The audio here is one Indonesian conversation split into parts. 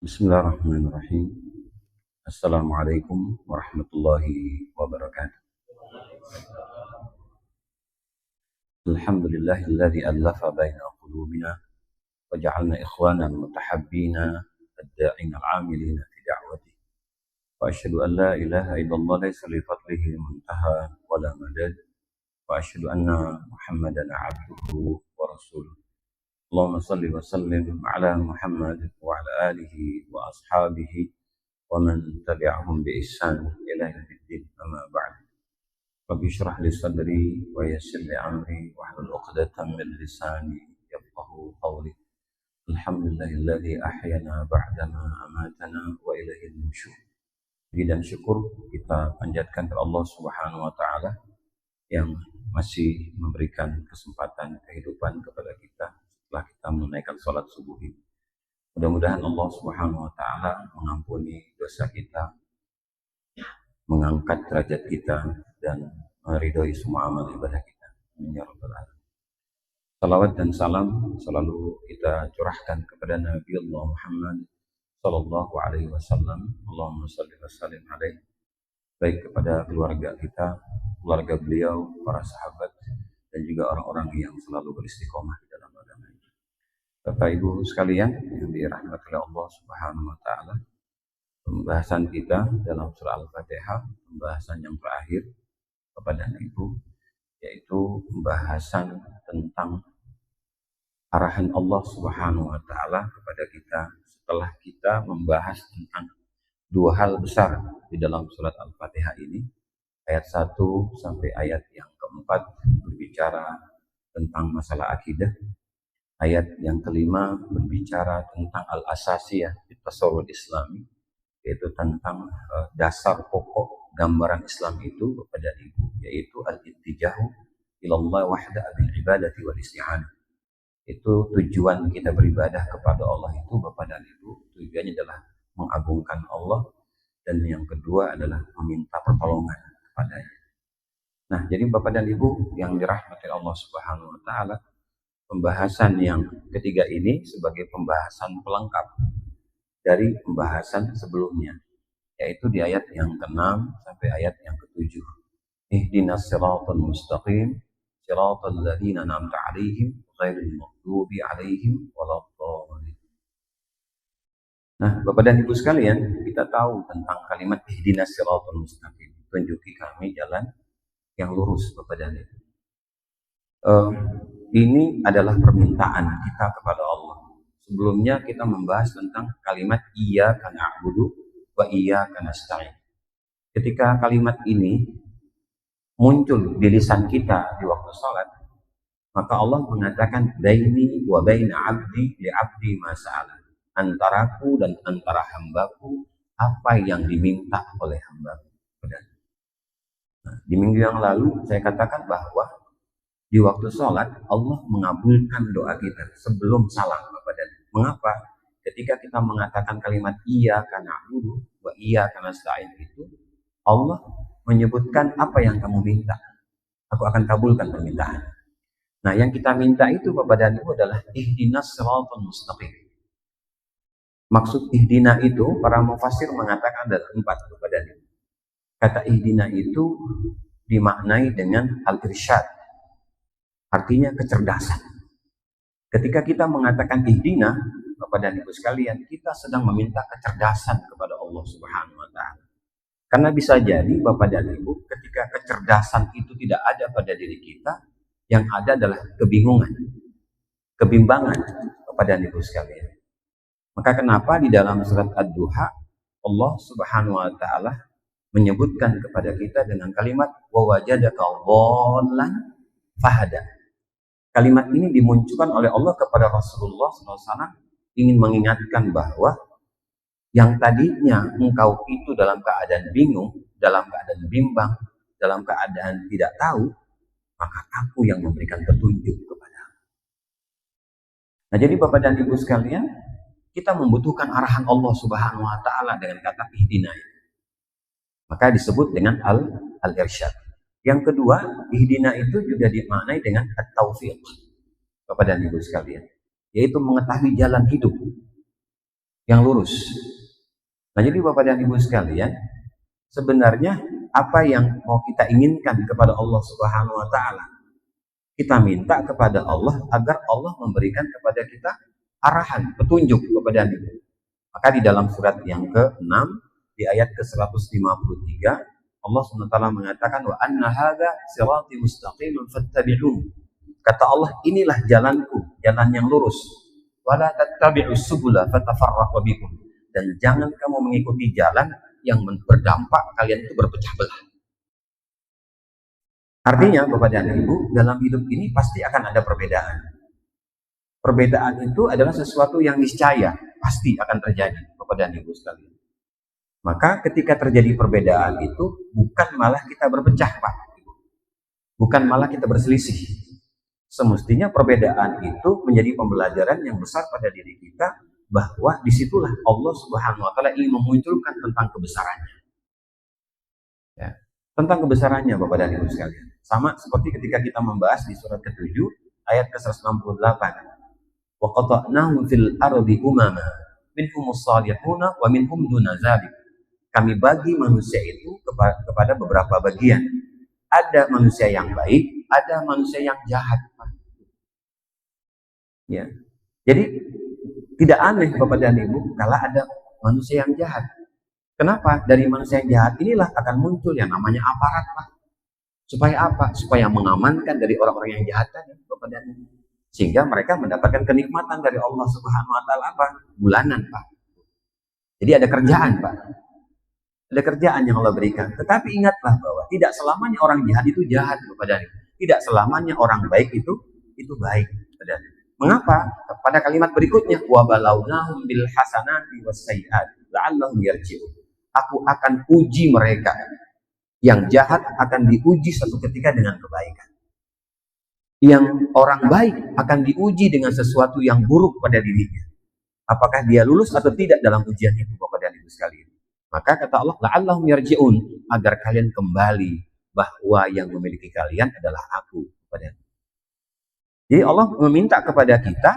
Bismillahirrahmanirrahim. Assalamualaikum warahmatullahi wabarakatuh. Alhamdulillahilladzi allafa baina qulubina wa ja'alna ikhwanan mutahabbina ad-da'ina al-'amilina fi da'wati. Wa asyhadu an la ilaha illallah laysa li fadlihi muntaha wa la madad. Wa asyhadu anna Muhammadan 'abduhu wa rasuluh. Allahumma salli wa sallim ala Muhammad wa ala alihi wa ashabihi wa man tabi'ahum bi ihsan ila yaumiddin, amma ba'd. Rabbi shrah li sadri wa yassir li amri wahlul 'uqdatam min lisani yafqahu qawli. Alhamdulillahilladzi ahyana ba'dama amatana wa ilaihin nusyur. Puji dan syukur kita panjatkan kepada Allah Subhanahu wa taala yang masih memberikan kesempatan kehidupan kepada kita setelah kita menunaikan salat subuh ini. Mudah-mudahan Allah Subhanahu wa taala mengampuni dosa kita, mengangkat derajat kita, dan meridhoi semua amal ibadah kita. Amin ya rabbal alamin. Salawat dan salam selalu kita curahkan kepada Nabi Allah Muhammad sallallahu alaihi wasallam. Allahumma shalli wa sallim alaihi, baik kepada keluarga kita, keluarga beliau, para sahabat, dan juga orang-orang yang selalu beristiqomah di dalam agama ini. Bapak Ibu sekalian yang dirahmati oleh Allah Subhanahu wa taala, pembahasan kita dalam surah Al-Fatihah, pembahasan yang terakhir kepada Ibu, yaitu pembahasan tentang arahan Allah Subhanahu wa taala kepada kita setelah kita membahas tentang dua hal besar di dalam surat Al-Fatihah ini. Ayat 1 sampai ayat yang keempat berbicara tentang masalah akidah. Ayat yang kelima berbicara tentang al-asasiyah di tasawwur Islami, yaitu tentang dasar pokok gambaran Islam itu kepada Ibu, yaitu al-ittijahu ilallah wahda bil ibadati wal isti'anah. Itu tujuan kita beribadah kepada Allah itu Bapak dan Ibu, tujuannya adalah mengagungkan Allah, dan yang kedua adalah meminta pertolongan kepadanya. Nah, jadi Bapak dan Ibu yang dirahmati Allah Subhanahu wa taala, pembahasan yang ketiga ini sebagai pembahasan pelengkap dari pembahasan sebelumnya, yaitu di ayat yang ke-6 sampai ayat yang ke-7. Ihdinas siratal mustaqim, siratal ladzina an'amta 'alaihim ghairil maghdubi 'alaihim waladdallin. Nah, Bapak dan Ibu sekalian, kita tahu tentang kalimat ihdinas siratal mustaqim, tunjuki kami jalan yang lurus, Bapak dan Ibu. Ini adalah permintaan kita kepada Allah. Sebelumnya kita membahas tentang kalimat iyyaka na'budu wa iyyaka nasta'in. Ketika kalimat ini muncul di lisan kita di waktu salat, maka Allah mengatakan baini wa baina 'abdi li 'abdi ma sa'ala. Antaraku dan antara hambaku apa yang diminta oleh hambaku. Nah, di minggu yang lalu saya katakan bahwa di waktu sholat Allah mengabulkan doa kita sebelum salam kepada. Mengapa? Ketika kita mengatakan kalimat iyyaka na'budu wa iyyaka nasta'in itu, Allah menyebutkan apa yang kamu minta, aku akan kabulkan permintaan. Nah, yang kita minta itu Bapak dan Ibu adalah ihdinas siratal mustaqim. Maksud ihdina itu para mufassir mengatakan ada 4 Bapak dan Ibu. Kata ihdina itu dimaknai dengan al-irsyad, artinya kecerdasan. Ketika kita mengatakan ihdina, Bapak dan Ibu sekalian, kita sedang meminta kecerdasan kepada Allah Subhanahu wa taala. Karena bisa jadi Bapak dan Ibu, ketika kecerdasan itu tidak ada pada diri kita, yang ada adalah kebingungan, kebimbangan, Bapak dan Ibu sekalian. Maka kenapa di dalam surat Ad-Duha Allah Subhanahu wa taala menyebutkan kepada kita dengan kalimat wa wajadaka dhallan fahada. Kalimat ini dimunculkan oleh Allah kepada Rasulullah SAW, ingin mengingatkan bahwa yang tadinya engkau itu dalam keadaan bingung, dalam keadaan bimbang, dalam keadaan tidak tahu, maka aku yang memberikan petunjuk kepadamu. Nah, jadi Bapak dan Ibu sekalian, kita membutuhkan arahan Allah Subhanahu wa taala dengan kata ihdina. Maka disebut dengan al-irsyad. Yang kedua, ihdina itu juga dimaknai dengan at-taufiq, Bapak dan Ibu sekalian, yaitu mengetahui jalan hidup. yang lurus. Nah, jadi Bapak dan Ibu sekalian, sebenarnya apa yang mau kita inginkan kepada Allah Subhanahu wa taala? Kita minta kepada Allah agar Allah memberikan kepada kita arahan, petunjuk kepada Ibu. Maka di dalam surat yang ke-6 di ayat ke-153 Allah SWT mengatakan wa anna hadza sirati mustaqiman fattabi'uhu. Kata Allah, inilah jalanku, jalan yang lurus. Wala tattabi'us subula fatafarraqu bikum. Dan jangan kamu mengikuti jalan yang berdampak kalian itu berpecah belah. Artinya Bapak dan Ibu, dalam hidup ini pasti akan ada perbedaan. Perbedaan itu adalah sesuatu yang niscaya, pasti akan terjadi Bapak dan Ibu sekalian. Maka ketika terjadi perbedaan itu bukan malah kita berpecah, Pak. Bukan malah kita berselisih. Semestinya perbedaan itu menjadi pembelajaran yang besar pada diri kita, bahwa disitulah Allah Subhanahu wa taala ingin memunculkan tentang kebesarannya. Ya, tentang kebesarannya Bapak dan Ibu sekalian. Sama seperti ketika kita membahas di surat ke-7 ayat ke-168. Wa qata'nahum fil ardi umama minhumus salihuna wa minhum duna dzalik. Kami bagi manusia itu kepada beberapa bagian. Ada manusia yang baik, ada manusia yang jahat. Ya. Jadi tidak aneh Bapak dan Ibu kalau ada manusia yang jahat. Kenapa? Dari manusia yang jahat inilah akan muncul yang namanya aparat, Pak. Supaya apa? Supaya mengamankan dari orang-orang yang jahat tadi, Bapak dan Ibu. Sehingga mereka mendapatkan kenikmatan dari Allah Subhanahu wa taala apa? Bulanan, Pak. Jadi ada kerjaan, Pak. Ada kerjaan yang Allah berikan. Tetapi ingatlah bahwa tidak selamanya orang jahat itu jahat, Bapak dan Ibu. Tidak selamanya orang baik itu baik, Bapak dan Ibu. Mengapa? Pada kalimat berikutnya, wa balawnahum bil hasanati was sayyi'at la'allahum yarji'un. Aku akan uji mereka. Yang jahat akan diuji suatu ketika dengan kebaikan. Yang orang baik akan diuji dengan sesuatu yang buruk pada dirinya. Apakah dia lulus atau tidak dalam ujian itu, Bapak dan Ibu sekalian. Maka kata Allah, la'allahum yarji'un, agar kalian kembali bahwa yang memiliki kalian adalah aku, Bapak dan Ibu. Jadi Allah meminta kepada kita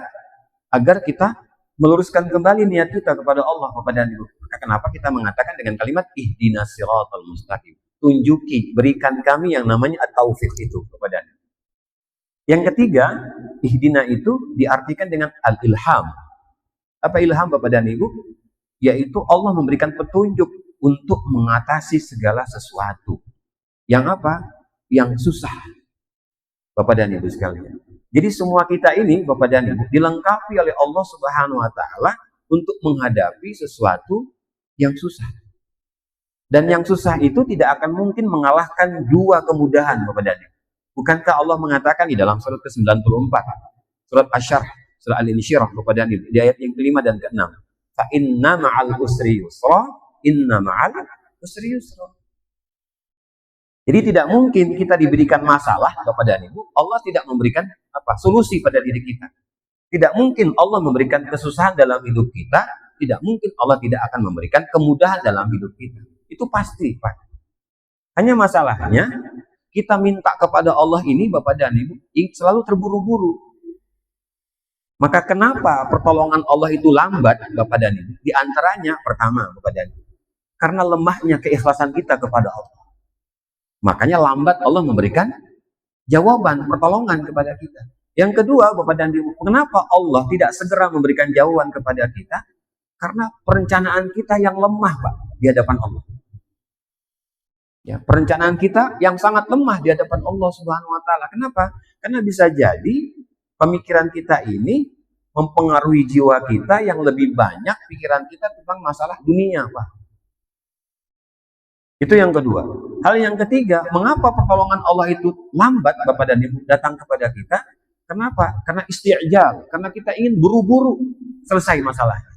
agar kita meluruskan kembali niat kita kepada Allah, Bapak dan Ibu. Maka kenapa kita mengatakan dengan kalimat ihdinas siratal mustaqim. Tunjuki, berikan kami yang namanya at-taufiq itu, Bapak dan Ibu. Yang ketiga, ihdina itu diartikan dengan al-ilham. Apa ilham, Bapak dan Ibu? Yaitu Allah memberikan petunjuk untuk mengatasi segala sesuatu. Yang apa? Yang susah, Bapak dan Ibu sekalian. Jadi semua kita ini, Bapak dan Ibu, dilengkapi oleh Allah Subhanahu wa taala untuk menghadapi sesuatu yang susah. Dan yang susah itu tidak akan mungkin mengalahkan dua kemudahan, Bapak dan Ibu. Bukankah Allah mengatakan di dalam surat ke-94, surat Asy-Syarh, surat Al-Insyirah, Bapak dan Ibu, di ayat yang ke-5 dan ke-6. Fa inna ma'al usri yusra, inna ma'al usri yusra. Jadi tidak mungkin kita diberikan masalah, Bapak dan Ibu, Allah tidak memberikan solusi pada diri kita. Tidak mungkin Allah memberikan kesusahan dalam hidup kita, tidak mungkin Allah tidak akan memberikan kemudahan dalam hidup kita. Itu pasti, Pak. Hanya masalahnya, kita minta kepada Allah ini, Bapak dan Ibu, selalu terburu-buru. Maka kenapa pertolongan Allah itu lambat, Bapak dan Ibu? Di antaranya, pertama, Bapak dan Ibu, karena lemahnya keikhlasan kita kepada Allah. Makanya lambat Allah memberikan jawaban, pertolongan kepada kita. Yang kedua, Bapak dan Ibu, kenapa Allah tidak segera memberikan jawaban kepada kita? Karena perencanaan kita yang lemah, Pak, di hadapan Allah. Ya, perencanaan kita yang sangat lemah di hadapan Allah Subhanahu wa taala. Kenapa? Karena bisa jadi pemikiran kita ini mempengaruhi jiwa kita yang lebih banyak pikiran kita tentang masalah dunia, Pak. Itu yang kedua. Hal yang ketiga, mengapa pertolongan Allah itu lambat, Bapak dan Ibu, datang kepada kita? Kenapa? Karena isti'jal, karena kita ingin buru-buru selesai masalahnya.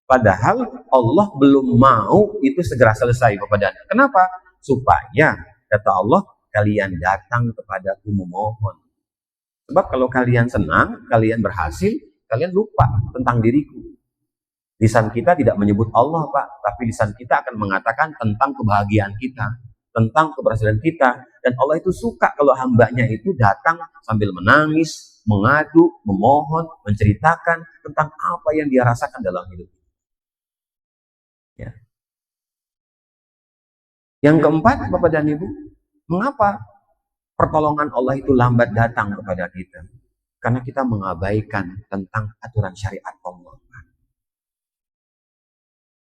Padahal Allah belum mau itu segera selesai, Bapak dan Ibu. Kenapa? Supaya, kata Allah, kalian datang kepadaku memohon. Sebab kalau kalian senang, kalian berhasil, kalian lupa tentang diriku. Lisan kita tidak menyebut Allah, Pak, tapi lisan kita akan mengatakan tentang kebahagiaan kita, tentang keberhasilan kita. Dan Allah itu suka kalau hambanya itu datang sambil menangis, mengadu, memohon, menceritakan tentang apa yang dia rasakan dalam hidup. Ya. Yang keempat, Bapak dan Ibu, mengapa pertolongan Allah itu lambat datang kepada kita? Karena kita mengabaikan tentang aturan syariat Allah.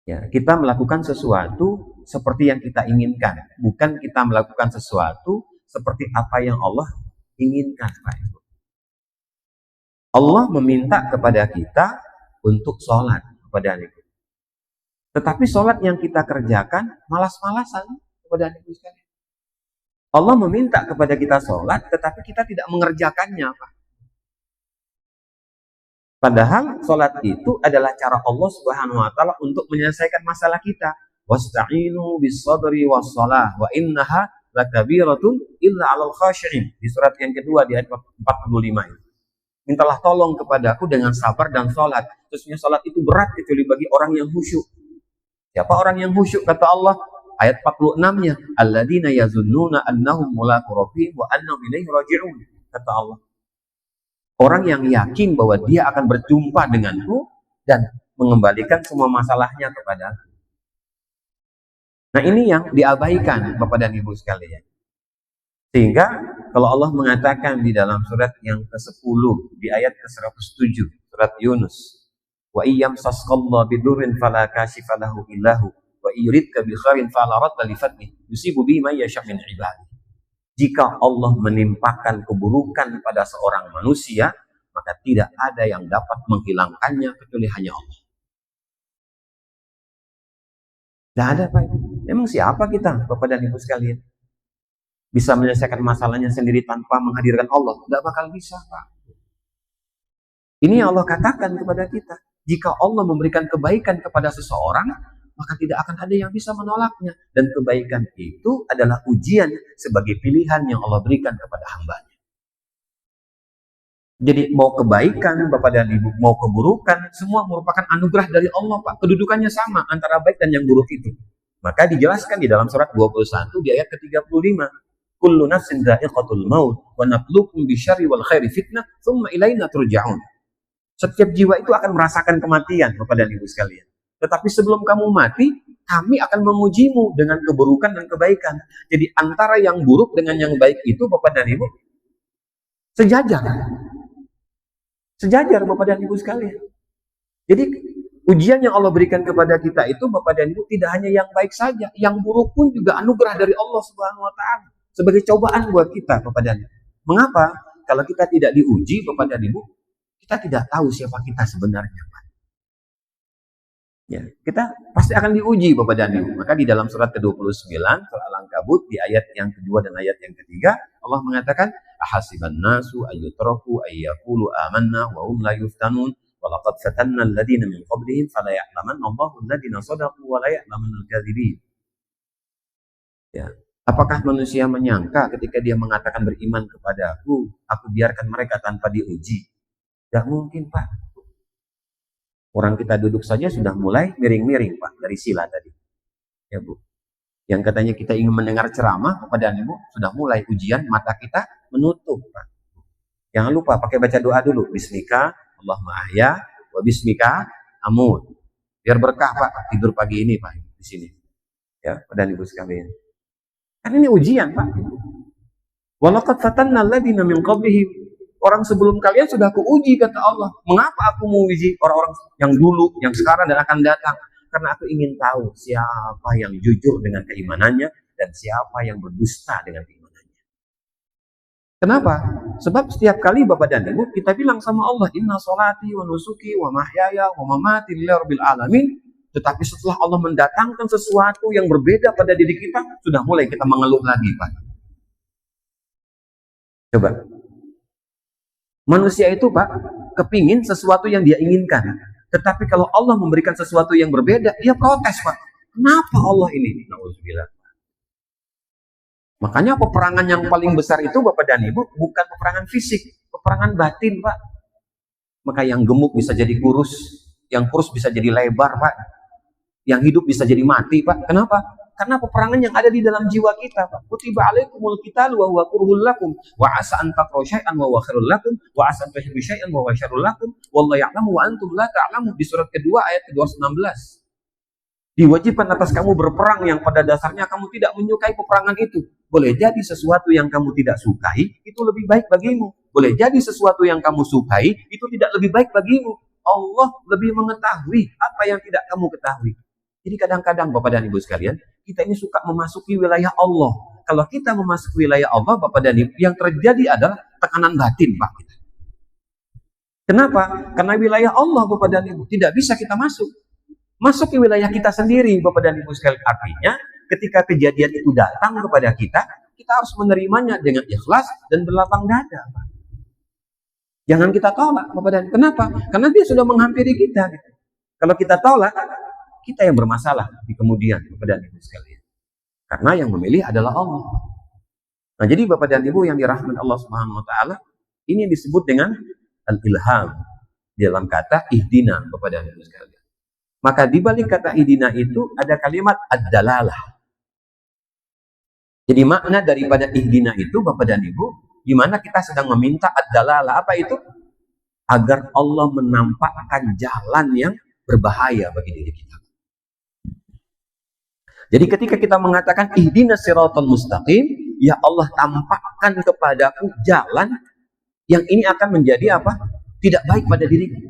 Ya, kita melakukan sesuatu seperti yang kita inginkan, bukan kita melakukan sesuatu seperti apa yang Allah inginkan, Pak Ibu. Allah meminta kepada kita untuk sholat, kepada Ibu. Tetapi sholat yang kita kerjakan malas-malasan, kepada Ibu sekalian. Allah meminta kepada kita sholat, tetapi kita tidak mengerjakannya, Pak. Padahal sholat itu adalah cara Allah Subhanahu wa Ta'ala untuk menyelesaikan masalah kita. Wasta'inu bis-sabri was-shalah wa innaha lakabiratun illa 'alal khashi'in. Di surat yang kedua di ayat 45 ini. Mintalah tolong kepadaku dengan sabar dan sholat. Sesungguhnya sholat itu berat kecuali bagi orang yang khusyuk. Siapa orang yang khusyuk? Kata Allah ayat 46-nya, alladzina yazunnuna annahum mulaqu rabbihim wa annahum ilaihi raji'un. Kata Allah, orang yang yakin bahwa dia akan berjumpa denganku dan mengembalikan semua masalahnya kepadaku. Nah, ini yang diabaikan Bapak dan Ibu sekalian. Sehingga kalau Allah mengatakan di dalam surat yang ke-10 di ayat ke-107 surat Yunus, wa iyyam sasqallahu bidurrin fala kashifa lahu illahu wa yuridka bi khairin fala radda li fadlihi yusibu bihi may yasha min ibadihi. Jika Allah menimpakan keburukan pada seorang manusia, maka tidak ada yang dapat menghilangkannya kecuali hanya Allah. Tidak ada, Pak. Emang siapa kita, Bapak dan Ibu sekalian? Bisa menyelesaikan masalahnya sendiri tanpa menghadirkan Allah? Tidak bakal bisa, Pak. Ini yang Allah katakan kepada kita. Jika Allah memberikan kebaikan kepada seseorang, maka tidak akan ada yang bisa menolaknya. Dan kebaikan itu adalah ujian sebagai pilihan yang Allah berikan kepada hambanya. Jadi mau kebaikan Bapak dan Ibu, mau keburukan, semua merupakan anugerah dari Allah, Pak. Kedudukannya sama antara baik dan yang buruk itu. Maka dijelaskan di dalam surat 21 di ayat ke-35. Kullu nafsin dha'iqatul maut wa nabluukum bisyarri wal khairi fitnah tsumma ilaina turja'un. Setiap jiwa itu akan merasakan kematian, Bapak dan Ibu sekalian. Tetapi sebelum kamu mati, kami akan mengujimu dengan keburukan dan kebaikan. Jadi antara yang buruk dengan yang baik itu, Bapak dan Ibu, sejajar. Sejajar, Bapak dan Ibu sekalian. Jadi ujian yang Allah berikan kepada kita itu, Bapak dan Ibu, tidak hanya yang baik saja. Yang buruk pun juga anugerah dari Allah Subhanahu wa Ta'ala. Sebagai cobaan buat kita, Bapak dan Ibu. Mengapa? Kalau kita tidak diuji, Bapak dan Ibu, kita tidak tahu siapa kita sebenarnya, Pak. Ya, kita pasti akan diuji, Bapak dan Ibu. Maka di dalam surat ke-29 surah Al-Ankabut di ayat yang kedua dan ayat yang ketiga, Allah mengatakan, ahasiban nasu ayyutraku ayyaqulu amanna wa hum la yuftanun wa laqad fatanna alladziina min qablihim fala ya'lamanna Allahu alladziina shadaqu wa la ya'lamanna al-kadzibin. Ya, apakah manusia menyangka ketika dia mengatakan beriman kepada aku biarkan mereka tanpa diuji? Tidak mungkin, Pak. Orang kita duduk saja sudah mulai miring-miring, Pak, dari sila tadi. Ya, Bu. Yang katanya kita ingin mendengar ceramah, Bapak dan Ibu, sudah mulai ujian, mata kita menutup, Pak. Jangan lupa pakai baca doa dulu. Bismika, Allahumma ahya, wa bismika, amut. Biar berkah, Pak, tidur pagi ini, Pak, di sini. Ya, Bapak dan Ibu sekalian. Kan ini ujian, Pak. Walaqad fatanna alladziina min qablihim. Orang sebelum kalian sudah kuuji, kata Allah. Mengapa aku mau uji orang-orang yang dulu, yang sekarang, dan akan datang? Karena aku ingin tahu siapa yang jujur dengan keimanannya dan siapa yang berdusta dengan keimanannya. Kenapa? Sebab setiap kali Bapak dan Ibu kita bilang sama Allah, inna sholati wa nusuki wa mahyaya wa mamati lillahi rabbil alamin. Tetapi setelah Allah mendatangkan sesuatu yang berbeda pada diri kita, sudah mulai kita mengeluh lagi, Pak. Coba. Manusia itu, Pak, kepingin sesuatu yang dia inginkan. Tetapi kalau Allah memberikan sesuatu yang berbeda, dia protes, Pak. Kenapa Allah ini? Nauzubillah. Makanya peperangan yang paling besar itu, Bapak dan Ibu, bukan peperangan fisik, peperangan batin, Pak. Maka yang gemuk bisa jadi kurus, yang kurus bisa jadi lebar, Pak. Yang hidup bisa jadi mati, Pak. Kenapa? Karena peperangan yang ada di dalam jiwa kita, Pak. Kutiba alaikumul qitalu wa huwa kurhul lakum wa asa an takrahu syai'an wa huwa khairul lakum wa asa an tuhibbu syai'an wa huwa syarrul lakum wallahu ya'lamu wa antum la ta'lamun. Di surat kedua ayat ke-216. Diwajibkan atas kamu berperang yang pada dasarnya kamu tidak menyukai peperangan itu. Boleh jadi sesuatu yang kamu tidak sukai itu lebih baik bagimu. Boleh jadi sesuatu yang kamu sukai itu tidak lebih baik bagimu. Allah lebih mengetahui apa yang tidak kamu ketahui. Jadi kadang-kadang Bapak dan Ibu sekalian, kita ini suka memasuki wilayah Allah. Kalau kita memasuki wilayah Allah, Bapak dan Ibu, yang terjadi adalah tekanan batin, Pak. Kenapa? Karena wilayah Allah, Bapak dan Ibu, tidak bisa kita masuk. Masuk ke wilayah kita sendiri, Bapak dan Ibu sekalian. Artinya, ketika kejadian itu datang kepada kita, kita harus menerimanya dengan ikhlas dan berlapang dada, Pak. Jangan kita tolak, Bapak dan Ibu. Kenapa? Karena dia sudah menghampiri kita. Kalau kita tolak, kita yang bermasalah di kemudian, Bapak dan Ibu sekalian. Karena yang memilih adalah Allah. Nah, jadi Bapak dan Ibu yang dirahmati Allah Subhanahu wa taala, ini disebut dengan al-ilham dalam kata ihdina, Bapak dan Ibu sekalian. Maka di balik kata ihdina itu ada kalimat ad-dalalah. Jadi makna daripada ihdina itu, Bapak dan Ibu, di mana kita sedang meminta ad-dalalah. Apa itu? Agar Allah menampakkan jalan yang berbahaya bagi diri kita. Jadi ketika kita mengatakan ihdinas siratal mustaqim, ya Allah tampakkan kepadaku jalan yang ini akan menjadi apa? Tidak baik pada diriku.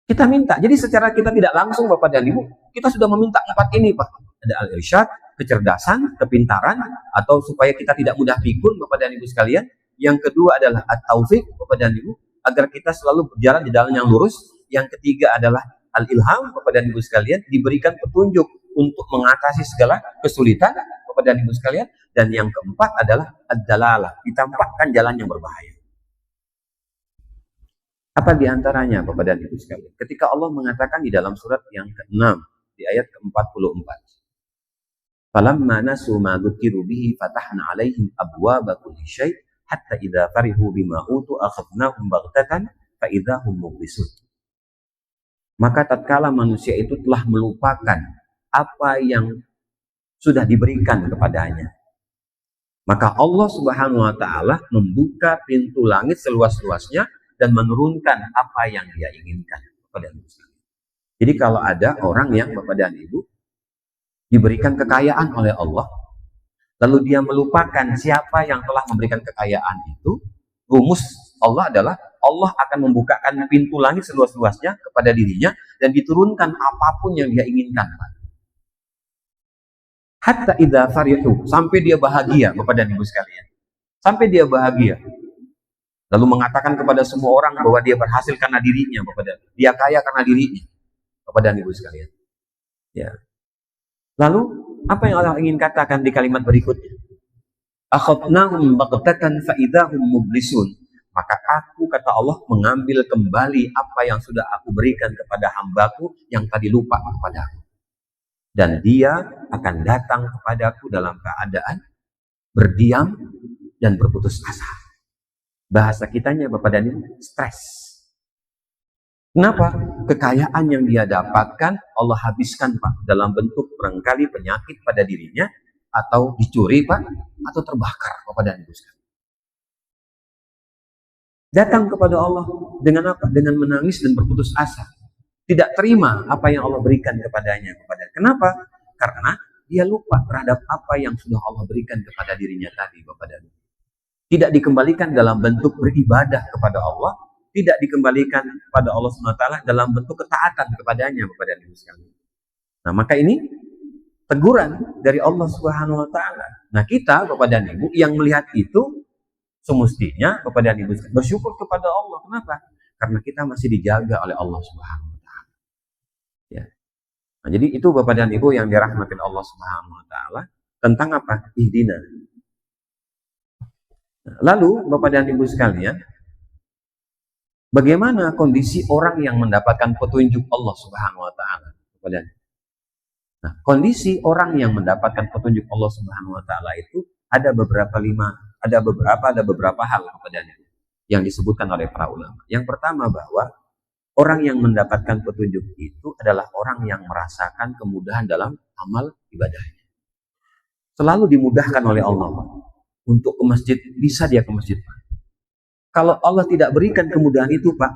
Kita minta. Jadi secara kita tidak langsung Bapak dan Ibu, kita sudah meminta 4 ini, Pak. Ada al-irsyad, kecerdasan, kepintaran, atau supaya kita tidak mudah pikun, Bapak dan Ibu sekalian. Yang kedua adalah at-taufik, Bapak dan Ibu, agar kita selalu berjalan di jalan yang lurus. Yang ketiga adalah al-ilham, Bapak dan Ibu sekalian, diberikan petunjuk untuk mengatasi segala kesulitan, Bapak dan Ibu sekalian. Dan yang keempat adalah ad-dalalah, ditampakkan jalan yang berbahaya. Apa diantaranya, Bapak dan Ibu sekalian? Ketika Allah mengatakan di dalam surat yang ke-6, di ayat ke-44. Falamma nasu ma dzukiru bihi fatahna 'alaihim abwaaba kulli syai' hatta idza farihu bima utu akhadnahum baghtatan fa idza hum mublisun. Maka tatkala manusia itu telah melupakan apa yang sudah diberikan kepadanya, maka Allah Subhanahu wa taala membuka pintu langit seluas-luasnya dan menurunkan apa yang Dia inginkan kepada manusia. Jadi kalau ada orang yang Bapak dan Ibu diberikan kekayaan oleh Allah, lalu dia melupakan siapa yang telah memberikan kekayaan itu, rumus Allah adalah Allah akan membukakan pintu langit seluas-luasnya kepada dirinya dan diturunkan apapun yang Dia inginkan. Hatta idza farihu, sampai dia bahagia, Bapak dan Ibu sekalian. Sampai dia bahagia. Lalu mengatakan kepada semua orang bahwa dia berhasil karena dirinya, Bapak dan dia kaya karena dirinya, Bapak dan Ibu sekalian. Ya. Lalu apa yang Allah ingin katakan di kalimat berikutnya? Akhadnahum baghtatan fa idzahum mublisun. Maka aku, kata Allah, mengambil kembali apa yang sudah aku berikan kepada hambaku yang tadi lupa kepadaku. Dan dia akan datang kepadaku dalam keadaan berdiam dan berputus asa. Bahasa kitanya, Bapak dan Ibu, stres. Kenapa? Kekayaan yang dia dapatkan Allah habiskan, Pak, dalam bentuk barangkali penyakit pada dirinya, atau dicuri, Pak, atau terbakar, Bapak dan Ibu sekalian. Datang kepada Allah dengan apa? Dengan menangis dan berputus asa. Tidak terima apa yang Allah berikan kepadanya. Kenapa? Karena dia lupa terhadap apa yang sudah Allah berikan kepada dirinya tadi, Bapak dan Ibu. Tidak dikembalikan dalam bentuk beribadah kepada Allah, tidak dikembalikan kepada Allah SWT dalam bentuk ketaatan kepadanya, Bapak dan Ibu sekalian. Nah, maka ini teguran dari Allah Subhanahu wa taala. Nah, kita, Bapak dan Ibu, yang melihat itu semestinya Bapak dan Ibu bersyukur kepada Allah. Kenapa? Karena kita masih dijaga oleh Allah Subhanahu wa taala. Ya. Nah, jadi itu Bapak dan Ibu yang dirahmati Allah Subhanahu wa taala tentang apa? Ihdina. Nah, lalu Bapak dan Ibu sekalian, bagaimana kondisi orang yang mendapatkan petunjuk Allah Subhanahu wa taala? Nah, kondisi orang yang mendapatkan petunjuk Allah Subhanahu wa taala itu ada beberapa hal kepadanya yang disebutkan oleh para ulama. Yang pertama, bahwa orang yang mendapatkan petunjuk itu adalah orang yang merasakan kemudahan dalam amal ibadahnya. Selalu dimudahkan oleh Allah, Pak. Untuk ke masjid, bisa dia ke masjid, Pak. Kalau Allah tidak berikan kemudahan itu, Pak,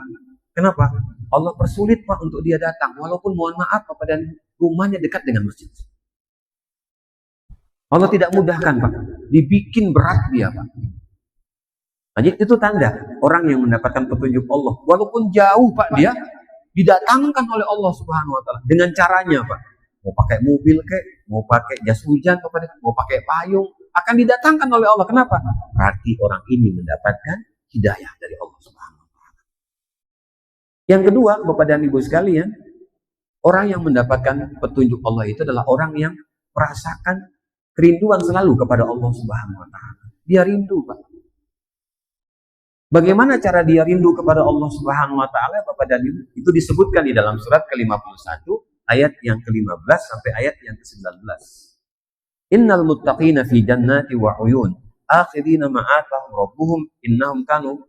kenapa? Allah persulit Pak untuk dia datang, walaupun mohon maaf Bapak dan rumahnya dekat dengan masjid. Allah tidak mudahkan Pak, dibikin berat dia Pak. Jadi itu tanda orang yang mendapatkan petunjuk Allah, walaupun jauh Pak dia didatangkan oleh Allah Subhanahu Wa Taala dengan caranya Pak. Mau pakai mobil kek, mau pakai jas hujan, mau pakai payung, akan didatangkan oleh Allah. Kenapa? Berarti orang ini mendapatkan hidayah dari Allah Subhanahu Wa Taala. Yang kedua, Bapak dan Ibu sekalian, orang yang mendapatkan petunjuk Allah itu adalah orang yang merasakan kerinduan selalu kepada Allah Subhanahu Wa Taala. Dia rindu Pak. Bagaimana cara dia rindu kepada Allah Subhanahu Wa Taala, Bapak dan Ibu? Itu disebutkan di dalam surat ke-51 ayat yang ke-15 sampai ayat yang ke-19. Innal muttaqina fi jannati wa uyun akhirina ma atahum rabbuhum innahum kanu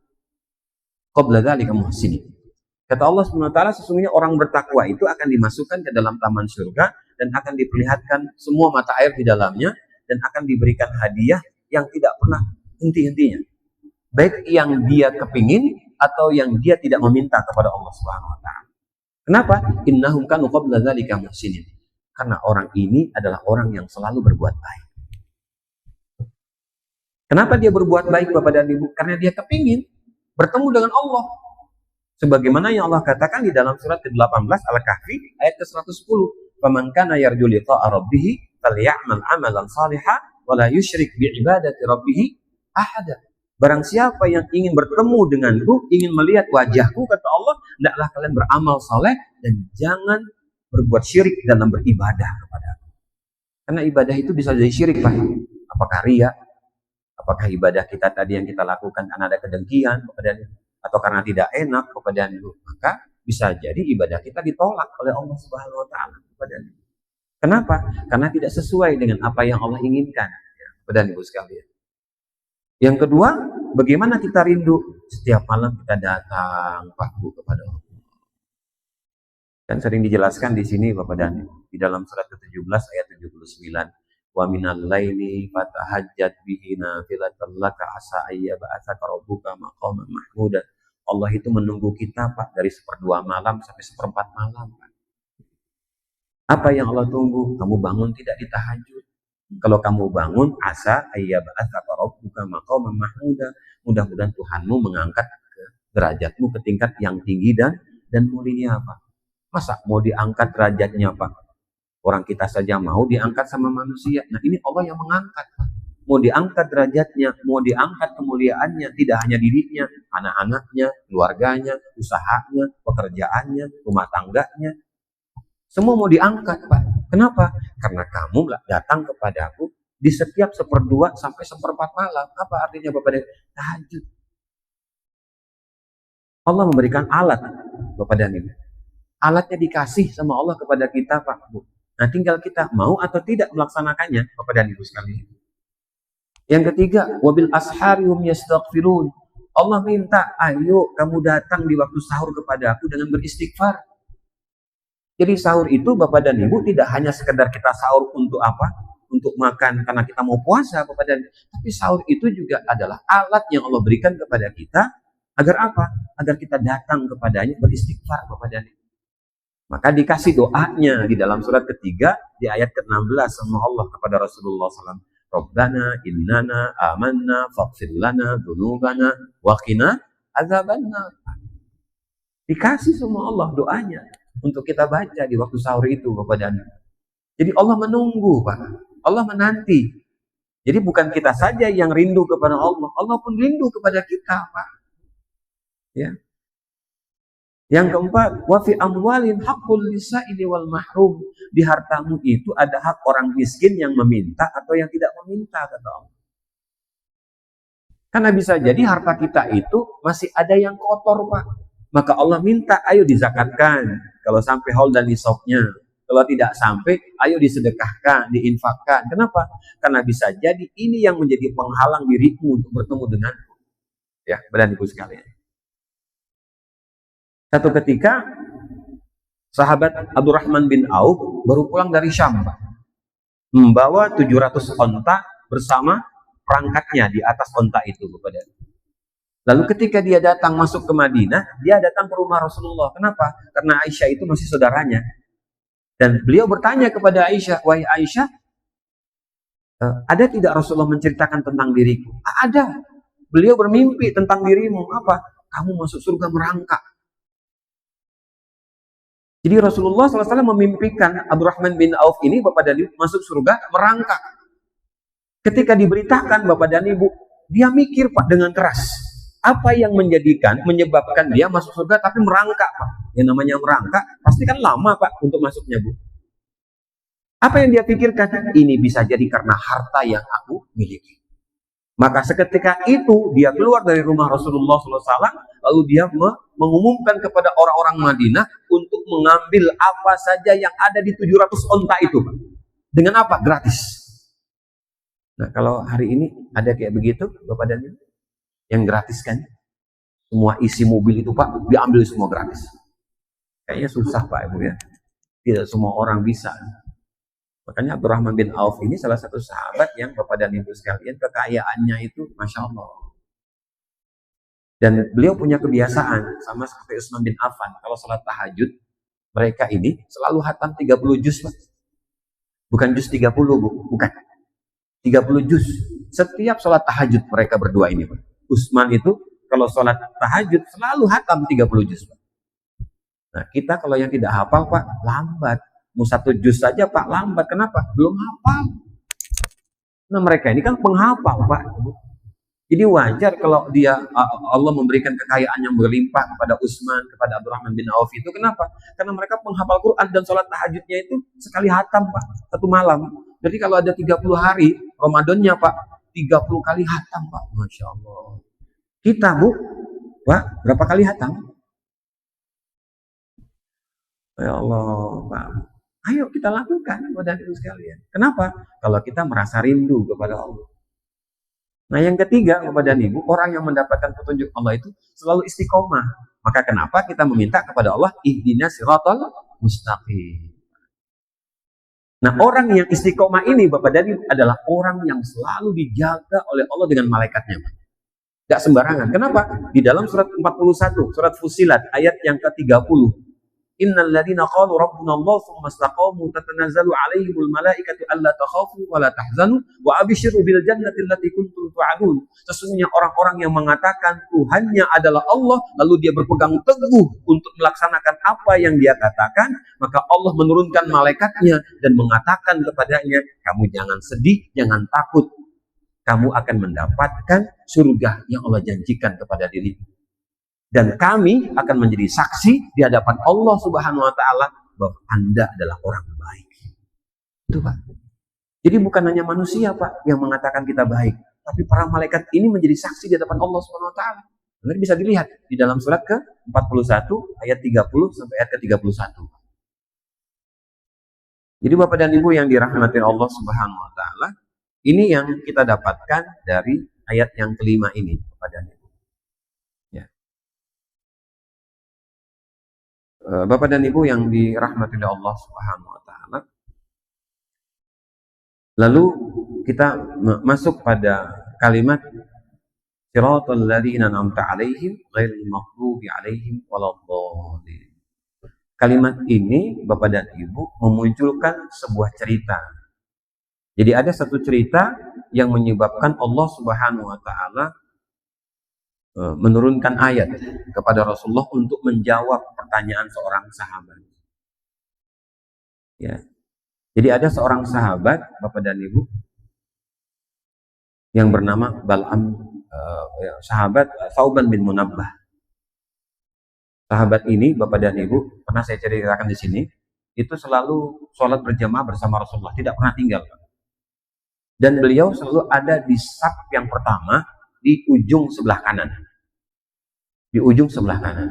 qabla dzalika muhsinin. Kata Allah Subhanahu Wa Taala, sesungguhnya orang bertakwa itu akan dimasukkan ke dalam taman surga dan akan diperlihatkan semua mata air di dalamnya dan akan diberikan hadiah yang tidak pernah henti-hentinya. Baik yang dia kepingin atau yang dia tidak meminta kepada Allah Subhanahu Wa Taala. Kenapa? Innahum kanu qabla dzalika muhsinin. Karena orang ini adalah orang yang selalu berbuat baik. Kenapa dia berbuat baik Bapak dan Ibu? Karena dia kepingin bertemu dengan Allah. Sebagaimana yang Allah katakan di dalam surat ke-18 Al-Kahfi ayat ke-110. Faman kana yarju liqa'a rabbih falyamal 'amalan shalihan wa la yusyrik bi ibadati rabbih ahada. Barang siapa yang ingin bertemu denganku, ingin melihat wajahku, kata Allah, hendaklah kalian beramal saleh dan jangan berbuat syirik dalam beribadah kepada aku. Karena ibadah itu bisa jadi syirik, Pak. Apakah riya? Apakah ibadah kita tadi yang kita lakukan karena ada kedengkian kepada atau karena tidak enak kepada Allah? Maka bisa jadi ibadah kita ditolak oleh Allah Subhanahu Wa Taala kepada Allah. Kenapa? Karena tidak sesuai dengan apa yang Allah inginkan, ya, kepada Ibu sekalian. Yang kedua, bagaimana kita rindu setiap malam kita datang Pak Bu kepada Allah. Dan sering dijelaskan di sini Bapak dan di dalam surat ke-17 ayat 79. Wa minal laili fatahajjat bihi nafilatan laka asa ayyab'atsaka rabbuka maqaman mahmuda. Allah itu menunggu kita Pak dari 1/2 malam sampai 1/4 malam Pak. Apa yang Allah tunggu? Kamu bangun tidak di tahajud. Kalau kamu bangun, asa ayyab'atsaka rabbuka maqaman mahmuda. Mudah-mudahan Tuhanmu mengangkat derajatmu ke tingkat yang tinggi dan mulia Pak. Masa mau diangkat derajatnya Pak? Orang kita saja mau diangkat sama manusia. Nah ini Allah yang mengangkat Pak. Mau diangkat derajatnya, mau diangkat kemuliaannya, tidak hanya dirinya, anak-anaknya, keluarganya, usahanya, pekerjaannya, rumah tangganya. Semua mau diangkat Pak. Kenapa? Karena kamu datang kepadaku di setiap 1/2 sampai 1/4 malam. Apa artinya Bapak dan tahajud? Allah memberikan alat Bapak dan Ibu. Alatnya dikasih sama Allah kepada kita Pak Bu. Nah tinggal kita mau atau tidak melaksanakannya Bapak dan Ibu sekalian. Yang ketiga, wabil asharihum yastaghfirun. Allah minta, ayo kamu datang di waktu sahur kepada aku dengan beristighfar. Jadi sahur itu Bapak dan Ibu tidak hanya sekedar kita sahur untuk apa? Untuk makan karena kita mau puasa Bapak dan Ibu. Tapi sahur itu juga adalah alat yang Allah berikan kepada kita agar apa? Agar kita datang kepadanya beristighfar Bapak dan Ibu. Maka dikasih doanya di dalam surat ketiga di ayat ke-16 sama Allah kepada Rasulullah SAW. Rabbana innana amanna faghfir lana dzunubana wa qina adzabannar. Dikasih sama Allah doanya untuk kita baca di waktu sahur itu Bapak dan Ibu. Jadi Allah menunggu Pak. Allah menanti. Jadi bukan kita saja yang rindu kepada Allah. Allah pun rindu kepada kita Pak. Ya. Yang keempat, wa fi amwalin haqqul lisa'ili wal mahrum. Di hartamu itu ada hak orang miskin yang meminta atau yang tidak meminta kata Allah. Karena bisa jadi harta kita itu masih ada yang kotor Pak. Maka Allah minta, ayo dizakatkan. Kalau sampai haul dan nisabnya. Kalau tidak sampai, ayo disedekahkan, diinfakkan. Kenapa? Karena bisa jadi ini yang menjadi penghalang dirimu untuk bertemu denganku. Ya, Bapak Ibu sekalian. Satu ketika, sahabat Abdurrahman bin Auf baru pulang dari Syam, Pak. Membawa 700 onta bersama perangkatnya di atas onta itu, Bapak. Lalu ketika dia datang masuk ke Madinah, dia datang ke rumah Rasulullah. Kenapa? Karena Aisyah itu masih saudaranya. Dan beliau bertanya kepada Aisyah, wahai Aisyah, ada tidak Rasulullah menceritakan tentang diriku? Ada. Beliau bermimpi tentang dirimu. Apa? Kamu masuk surga merangkak. Jadi Rasulullah SAW memimpikan Abdurrahman bin Auf ini, bapak dan ibu, masuk surga merangkak. Ketika diberitakan bapak dan ibu, dia mikir Pak dengan keras. Apa yang menyebabkan dia masuk surga tapi merangkak Pak? Yang namanya merangkak pasti kan lama Pak untuk masuknya Bu. Apa yang dia pikirkan? Ini bisa jadi karena harta yang aku miliki. Maka seketika itu dia keluar dari rumah Rasulullah SAW, lalu dia mengumumkan kepada orang-orang Madinah untuk mengambil apa saja yang ada di 700 onta itu. Dengan apa? Gratis. Nah kalau hari ini ada kayak begitu Bapak dan Ibu, yang gratis kan? Semua isi mobil itu Pak, diambil semua gratis. Kayaknya susah Pak Ibu ya. Tidak semua orang bisa. Makanya Abdurrahman bin Auf ini salah satu sahabat yang Bapak dan Ibu sekalian kekayaannya itu Masya Allah. Dan beliau punya kebiasaan sama seperti Utsman bin Affan. Kalau sholat tahajud, mereka ini selalu hatam 30 juz Pak. Bukan juz 30 Bu, bukan. 30 juz. Setiap sholat tahajud mereka berdua ini Pak. Utsman itu kalau sholat tahajud selalu hatam 30 juz Pak. Nah kita kalau yang tidak hafal Pak, lambat. Mau 1 juz saja Pak lambat. Kenapa? Belum hafal. Nah mereka ini kan penghafal Pak. Jadi wajar kalau dia Allah memberikan kekayaan yang berlimpah kepada Utsman, kepada Abdurrahman bin Auf itu. Kenapa? Karena mereka penghafal Quran dan sholat tahajudnya itu sekali hatam Pak, 1 malam. Jadi kalau ada 30 hari Ramadannya Pak, 30 kali hatam Pak. Masya Allah. Kita Bu, Pak, berapa kali hatam? Ya Allah Pak. Ayo kita lakukan kepada itu sekalian. Kenapa? Kalau kita merasa rindu kepada Allah. Nah yang ketiga Bapak dan Ibu, orang yang mendapatkan petunjuk Allah itu selalu istiqomah. Maka kenapa kita meminta kepada Allah, ihdinas siratal mustaqim. Nah orang yang istiqomah ini Bapak dan Ibu adalah orang yang selalu dijaga oleh Allah dengan malaikatnya. Gak sembarangan. Kenapa? Di dalam surat 41, surat Fusilat, ayat yang ke-30. Innal ladzina qalu rabbuna Allah tsumma istaqamu tatanazzalu 'alaihimul malaikatu alla takhafu wa la tahzanu wa abshiru bil jannati allati kuntum tu'adun. Sesungguhnya orang-orang yang mengatakan Tuhannya adalah Allah lalu dia berpegang teguh untuk melaksanakan apa yang dia katakan, maka Allah menurunkan malaikatnya dan mengatakan kepadanya, kamu jangan sedih, jangan takut. Kamu akan mendapatkan surga yang Allah janjikan kepada dirimu. Dan kami akan menjadi saksi di hadapan Allah Subhanahu wa Ta'ala bahwa Anda adalah orang baik. Itu Pak. Jadi bukan hanya manusia Pak yang mengatakan kita baik, tapi para malaikat ini menjadi saksi di hadapan Allah Subhanahu wa Ta'ala. Nanti bisa dilihat di dalam surat ke-41 ayat 30 sampai ayat ke-31. Jadi Bapak dan Ibu yang dirahmati Allah Subhanahu wa Ta'ala, ini yang kita dapatkan dari ayat yang kelima ini Bapak dan Ibu. Bapak dan Ibu yang dirahmati oleh Allah Subhanahu wa Ta'ala. Lalu kita masuk pada kalimat siratal ladzina an'amta 'alaihim ghairil maghdubi 'alaihim waladdallin. Kalimat ini Bapak dan Ibu memunculkan sebuah cerita. Jadi ada satu cerita yang menyebabkan Allah Subhanahu wa Ta'ala menurunkan ayat kepada Rasulullah untuk menjawab pertanyaan seorang sahabat. Ya. Jadi ada seorang sahabat, Bapak dan Ibu, yang bernama Bal'am, sahabat Thauban bin Munabbah. Sahabat ini, Bapak dan Ibu, pernah saya ceritakan di sini, itu selalu sholat berjamaah bersama Rasulullah, tidak pernah tinggal. Dan beliau selalu ada di saf yang pertama, di ujung sebelah kanan. Di ujung sebelah kanan.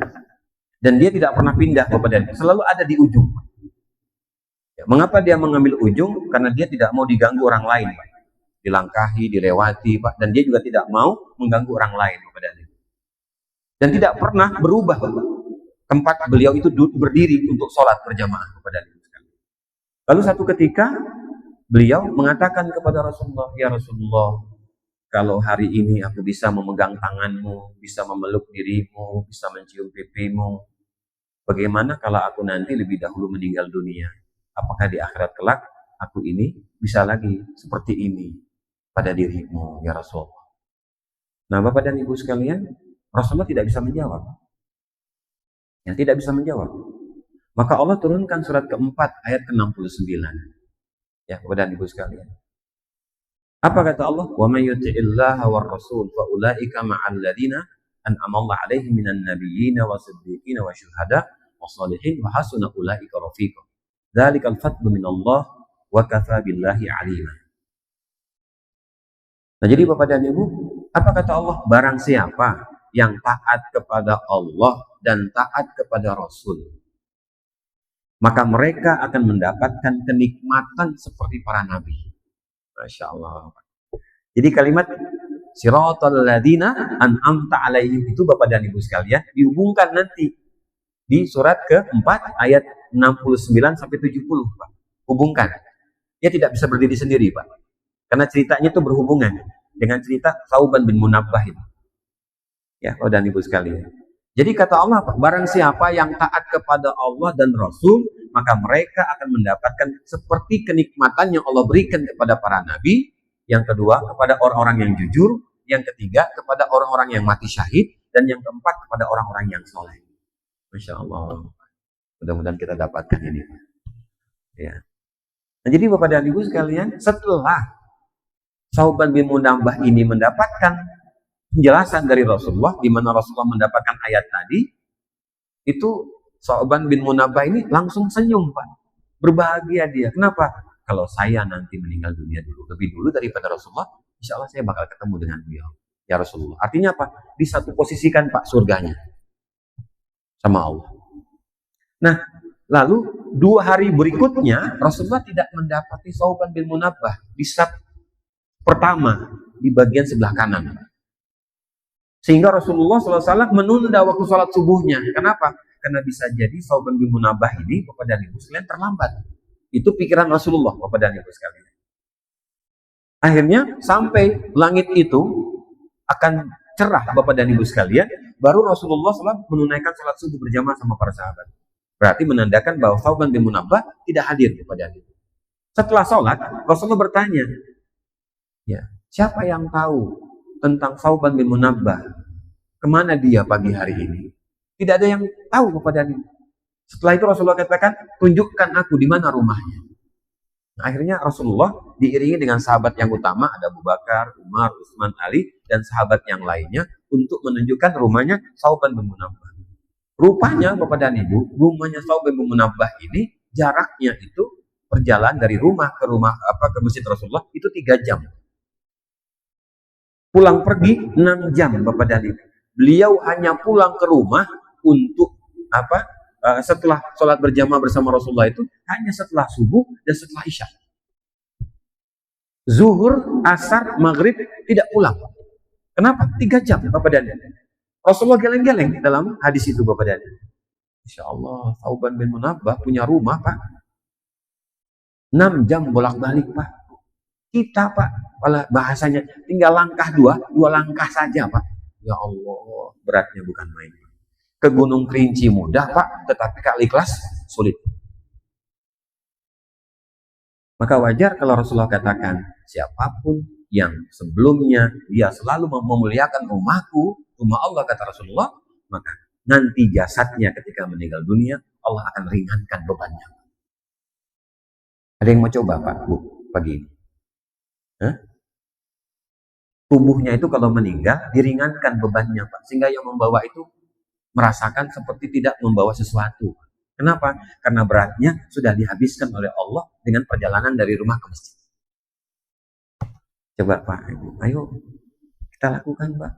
Dan dia tidak pernah pindah kepada dia, selalu ada di ujung. Ya, mengapa dia mengambil ujung? Karena dia tidak mau diganggu orang lain, Pak. Dilangkahi, dilewati, Pak. Dan dia juga tidak mau mengganggu orang lain kepada dia. Dan tidak pernah berubah, Pak. Tempat beliau itu berdiri untuk sholat berjamaah kepada dia. Lalu satu ketika beliau mengatakan kepada Rasulullah, ya Rasulullah, Kalau hari ini aku bisa memegang tanganmu, bisa memeluk dirimu, bisa mencium pipimu, bagaimana kalau aku nanti lebih dahulu meninggal dunia? Apakah di akhirat kelak aku ini bisa lagi seperti ini pada dirimu, ya Rasulullah? Nah, Bapak dan Ibu sekalian, Rasulullah tidak bisa menjawab. Ya, tidak bisa menjawab. Maka Allah turunkan surat keempat ayat ke-69. Ya, Bapak dan Ibu sekalian. Apa kata Allah? Wa may yuti'illaha war rasul fa ulaika ma'al ladzina an'ama Allah 'alaihim minan nabiyyin wasiddiqin wasyuhada wassalihin wa hasuna ulaika rafiqa. Dzalikal fadlu minallah wa kafa billahi 'alima. Nah, jadi Bapak dan Ibu, apa kata Allah? Barang siapa yang taat kepada Allah dan taat kepada Rasul, maka mereka akan mendapatkan kenikmatan seperti para nabi. Masya Allah. Jadi kalimat siratal ladzina an'amta alaihim itu Bapak dan Ibu sekalian dihubungkan nanti di surat keempat ayat 69 sampai 70, Pak. Hubungkan. Dia tidak bisa berdiri sendiri, Pak. Karena ceritanya itu berhubungan dengan cerita Thauban bin Munabbah itu. Ya, Bapak dan Ibu sekalian. Jadi kata Allah, Pak, barang siapa yang taat kepada Allah dan Rasul, maka mereka akan mendapatkan seperti kenikmatan yang Allah berikan kepada para nabi. Yang kedua, kepada orang-orang yang jujur. Yang ketiga, kepada orang-orang yang mati syahid. Dan yang keempat, kepada orang-orang yang soleh. Masya Allah. Mudah-mudahan kita dapatkan ini. Ya. Nah, jadi Bapak dan Ibu sekalian, setelah Thauban bin Munabbah ini mendapatkan penjelasan dari Rasulullah, di mana Rasulullah mendapatkan ayat tadi, itu Thauban bin Munabbah ini langsung senyum, Pak. Berbahagia dia. Kenapa? Kalau saya nanti meninggal dunia lebih dulu daripada Rasulullah, insya Allah saya bakal ketemu dengan beliau, ya Rasulullah. Artinya apa? Di satu posisikan, Pak, surganya sama Allah. Nah, lalu 2 hari berikutnya Rasulullah tidak mendapati Thauban bin Munabbah di saf pertama di bagian sebelah kanan. Sehingga Rasulullah SAW menunda waktu sholat subuhnya. Kenapa? Karena bisa jadi Thauban bin Munabbah ini, Bapak dan Ibu sekalian, terlambat. Itu pikiran Rasulullah, Bapak dan Ibu sekalian. Akhirnya sampai langit itu akan cerah, Bapak dan Ibu sekalian, baru Rasulullah SAW menunaikan sholat subuh berjamaah sama para sahabat. Berarti menandakan bahwa Thauban bin Munabbah tidak hadir, Bapak dan Ibu. Setelah sholat, Rasulullah bertanya, ya, siapa yang tahu tentang Thauban bin Munabbah? Kemana dia pagi hari ini? Tidak ada yang tahu, Bapak dan Ibu. Setelah itu Rasulullah katakan, tunjukkan aku di mana rumahnya. Nah, akhirnya Rasulullah diiringi dengan sahabat yang utama, ada Abu Bakar, Umar, Utsman, Ali, dan sahabat yang lainnya untuk menunjukkan rumahnya Thauban bin Munabbah. Rupanya, Bapak dan Ibu, rumahnya Thauban bin Munabbah ini jaraknya itu perjalanan dari rumah ke ke masjid Rasulullah itu 3 jam. Pulang pergi 6 jam, Bapak dan Ibu. Beliau hanya pulang ke rumah untuk setelah sholat berjamaah bersama Rasulullah itu hanya setelah subuh dan setelah isya. Zuhur, asar, maghrib tidak pulang. Kenapa? 3 jam, Bapak dan Ibu. Rasulullah geleng-geleng dalam hadis itu, Bapak dan Ibu. Insya Allah, Thauban bin Munabbah punya rumah, Pak. 6 jam bolak-balik, Pak. Kita, Pak, bahasanya tinggal langkah 2 langkah saja, Pak. Ya Allah, beratnya bukan main. Ke Gunung Kerinci mudah, Pak, tetapi ke Al-Ikhlas sulit. Maka wajar kalau Rasulullah katakan, siapapun yang sebelumnya dia selalu memuliakan rumahku, rumah Allah, kata Rasulullah, maka nanti jasadnya ketika meninggal dunia, Allah akan ringankan bebannya. Ada yang mau coba, Pak, Bu, pagi ini? Tubuhnya itu kalau meninggal, diringankan bebannya, Pak. Sehingga yang membawa itu merasakan seperti tidak membawa sesuatu. Kenapa? Karena beratnya sudah dihabiskan oleh Allah dengan perjalanan dari rumah ke masjid. Coba, Pak, Ibu, ayo kita lakukan, Pak.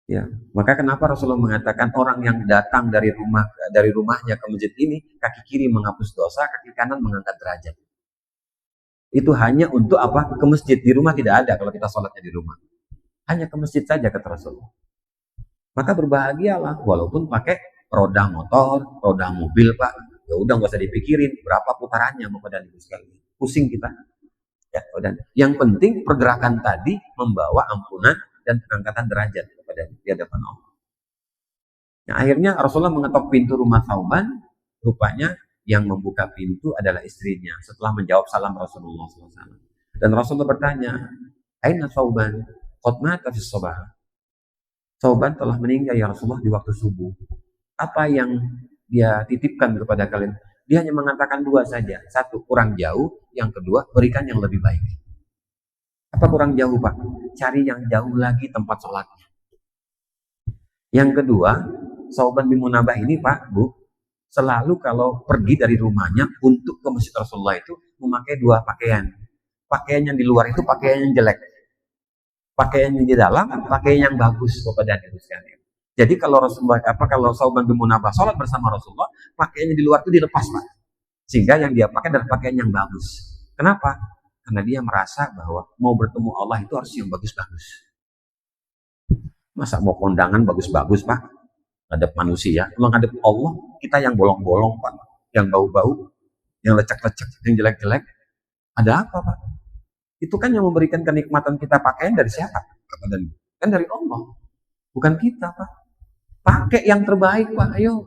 Ya, maka kenapa Rasulullah mengatakan orang yang datang dari rumahnya ke masjid ini, kaki kiri menghapus dosa, kaki kanan mengangkat derajat. Itu hanya untuk apa? Ke masjid. Di rumah tidak ada kalau kita sholatnya di rumah. Hanya ke masjid saja, kata Rasulullah. Maka berbahagialah walaupun pakai roda motor, roda mobil, Pak. Ya udah, nggak usah dipikirin berapa putarannya, Bapak dan Ibu sekalian. Pusing kita. Ya, dan yang penting pergerakan tadi membawa ampunan dan pengangkatan derajat kepada di hadapan Allah. Nah, akhirnya Rasulullah mengetok pintu rumah Thauban, rupanya yang membuka pintu adalah istrinya setelah menjawab salam Rasulullah SAW. Dan Rasulullah bertanya, Aina Thauban? Qad mata fis sabah. Thauban telah meninggal ya Rasulullah di waktu subuh. Apa yang dia titipkan kepada kalian? Dia hanya mengatakan dua saja. Satu, kurang jauh. Yang kedua, berikan yang lebih baik. Apa kurang jauh, Pak? Cari yang jauh lagi tempat sholatnya. Yang kedua, Thauban bin Munabah ini, Pak, Bu, selalu kalau pergi dari rumahnya untuk ke Masjid Rasulullah itu memakai dua pakaian. Pakaian yang di luar itu pakaian yang jelek. Pakaian yang di dalam, pakaian yang bagus kepada Ibu sekalian. Jadi kalau Rasulullah kalau Thauban bin Munabah sholat bersama Rasulullah, pakaiannya di luar itu dilepas, Pak. Sehingga yang dia pakai adalah pakaian yang bagus. Kenapa? Karena dia merasa bahwa mau bertemu Allah itu harus yang bagus-bagus. Masa mau kondangan bagus-bagus, Pak? Ngadep manusia. Kalau ngadep Allah, kita yang bolong-bolong, Pak. Yang bau-bau, yang lecek-lecek, yang jelek-jelek. Ada apa, Pak? Itu kan yang memberikan kenikmatan kita pakaian dari siapa? Kan dari Allah. Bukan kita, Pak. Pakai yang terbaik, Pak. Ayo.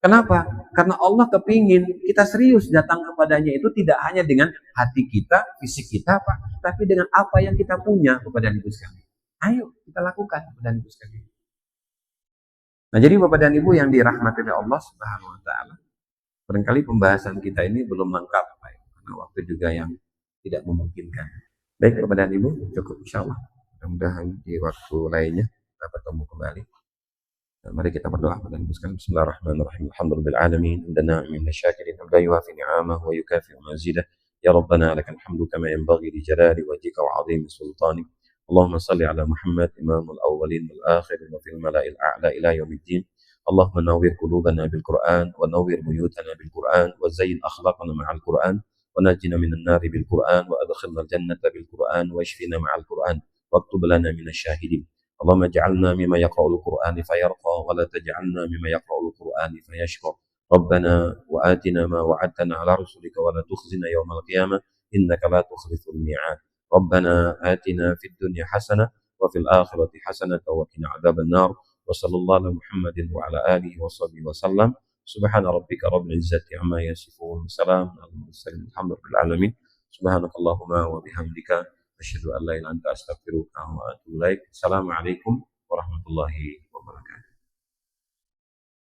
Kenapa? Karena Allah kepingin kita serius datang kepadanya itu tidak hanya dengan hati kita, fisik kita, Pak. Tapi dengan apa yang kita punya kepada Ibu sekalian. Ayo kita lakukan kepada Ibu sekalian. Nah, jadi Bapak dan Ibu yang dirahmati oleh Allah Subhanahu wa taala. Barangkali pembahasan kita ini belum lengkap, Pak. Karena waktu juga yang tidak memungkinkan. Baik Bapak dan Ibu, cukup insyaallah. Mudah-mudahan di waktu lainnya kita bertemu kembali. Dan mari kita berdoa dan Ibu sekalian. Bismillahirrahmanirrahim. Alhamdulillah alamin. Indana min syakirin hamdan yuwafi ni'amahu wa yukafi'u mazidah. Ya Rabbana lakal hamdu kama yanbaghi li jalali wajhika wa 'azimi sultanik. اللهم صل على محمد إمام الأولين والآخرين وفي الملأ الأعلى إلى يوم الدين اللهم نور قلوبنا بالقرآن ونور بيوتنا بالقرآن وزين أخلاقنا مع القرآن ونجنا من النار بالقرآن وأدخلنا الجنة بالقرآن واشفنا مع القرآن واكتب لنا من الشاهدين اللهم اجعلنا مما يقرأ القرآن فيرقى ولا تجعلنا مما يقرأ القرآن فيشقى ربنا وآتنا ما وعدتنا على رسلك ولا تخزنا يوم القيامة إنك لا تخلف الميعاد ربنا آتنا في الدنيا حسنة وفي الآخرة حسنة وقنا عذاب النار وصلى الله على محمد وعلى آله وصحبه وسلم سبحان ربك رب العزة عما يصفون سلام على المرسلين الحمد لله العالمين سبحانك اللهم وبحمدك أشهد أن لا إله إلا أنت أستغفرك وأتوب إليك السلام عليكم ورحمة الله وبركاته